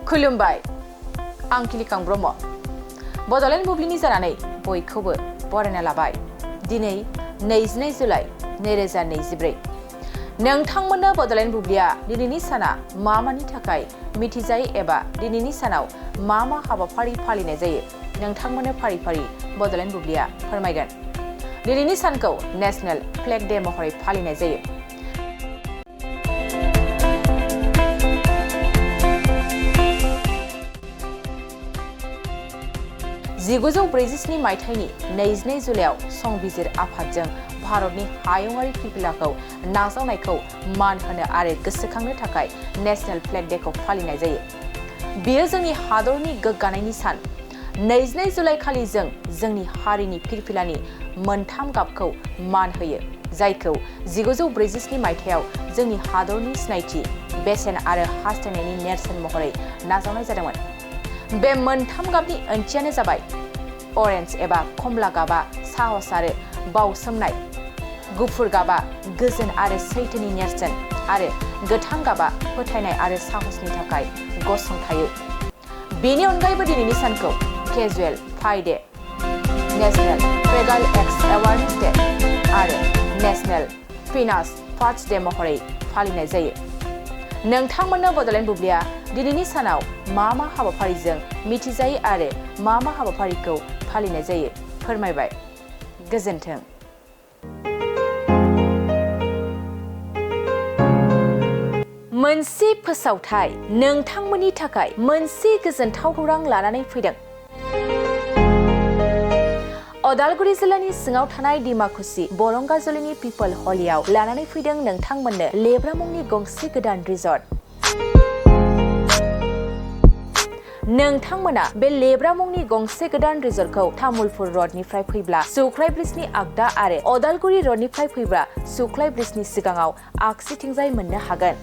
खुलुमबाय आं किलिकां ब्रह्म बड'लेण्ड बुब्लिनि जानानै बयखौबो बरायना लाबाय दिनै 22 जुलाइ 2024 नोंथांमोननो बड'लेण्ड बुब्लिया दिनैनि साना मा मानि थाखाय मिथिजायो एबा दिनैनि सानाव मा हाबाफारि फालिनाय जायो नोंथांमोननो फारि फारि बड'लेण्ड बुब्लिया फोरमायगोन दिनैनि सानखौ नेशनेल फ्लेग डे महरै फालिनाय जायो 1947 मायथाइनि 22 जुलाइआव संबिजिर आफादजों भारतनि हायुंआरि फिरफिलाखौ नाजावनायखौ मान होनो आरो गोसोखांनो थाखाय नेशनेल फ्लेग डेखौ फालिनाय जायो। बेयो जोंनि हादरनि गोग्गानायनि सान 22 जुलाइ खालि जों जोंनि हारिनि फिरफिलानि मोनथाम गाबखौ मान होयो जायखौ 1947 मायथाइयाव जोंनि हादरनि सिनायथि बेसेन आरो हास्थायनायनि नेरसोन महरै नाजावनाय जादोंमोन। बे मोनथाम गाबनि ओंथियानो जाबाय ऑरेंज एबा कमला गाबा साहस आरो बावसोमनाय गुफुर गाबा गोजोन आरो सैथोनि नेरसोन आरो गोथां गाबा फोथायनाय आरो साहसनि थाखाय गसंथायो। बेनि अनगायैबो दिनैनि सानखौ कैजुअल फाइ डे नेशनेल फ्रेगाइल एक्स एवारनेस डे आरो नेशनेल फिनान्स फार्स्ट डे महरै फालिनाय जायो। नोंथांमोननो बड'लेण्ड बुब्लिया दिनैनि सानाव मा हाबाफारिजों मिथिजायो आरो मा हाबाफारिखौ फालिनाय जायो फोरमायबाय गोजोन्थों। मोनसे फोसावथाय नोंथांमोननि थाखाय मोनसे गोजोनथाव खौरां लानानै फैदों। अदालगुरि जिल्लानि सिङाव थानाय डिमाकुसि बरंगाजुलिनि पिपल हलियाव लानानै फैदों नोंथांमोननो लेब्रा मुंनि गंसे गोदान रिजर्ट। नोंथांमोना बे लेब्रा मुंनि गंसे गोदान रिजर्टखौ तामुलपुर रडनिफ्राय फैब्ला सुख्लाय ब्रिजनि आगदा आरो अदालगुरि रडनिफ्राय फैब्ला सुख्लाय ब्रिजनि सिगाङाव आगसिथिंजाय मोननो हागोन।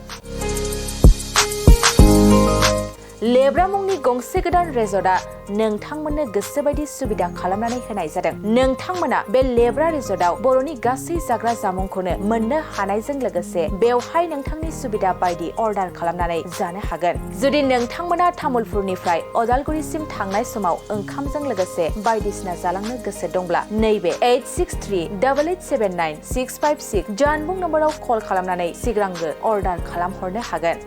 लेब्रा मुंनि गंसे गोदान रिजर्टआ नोंथांमोननो गोसोबायदि सुबिदा खालामनानै होनाय जादों। नोंथांमोना बे लेब्रा रिजर्टआव बर'नि गासै जाग्रा जामुंखौनो मोननो हानायजों लोगोसे बेवहाय नोंथांनि सुबिदा बायदि अर्डार खालामनानै जानो हागोन। जुदि नोंथांमोना तामुलपुरनिफ्राय अदालगुरिसिम थांनाय समाव ओंखामजों लोगोसे बायदिसिना जालांनो गोसो दंब्ला नैबे 8638879656 जानबुं नम्बराव कल खालामनानै सिगांग्रो अर्डार खालामहरनो हागोन।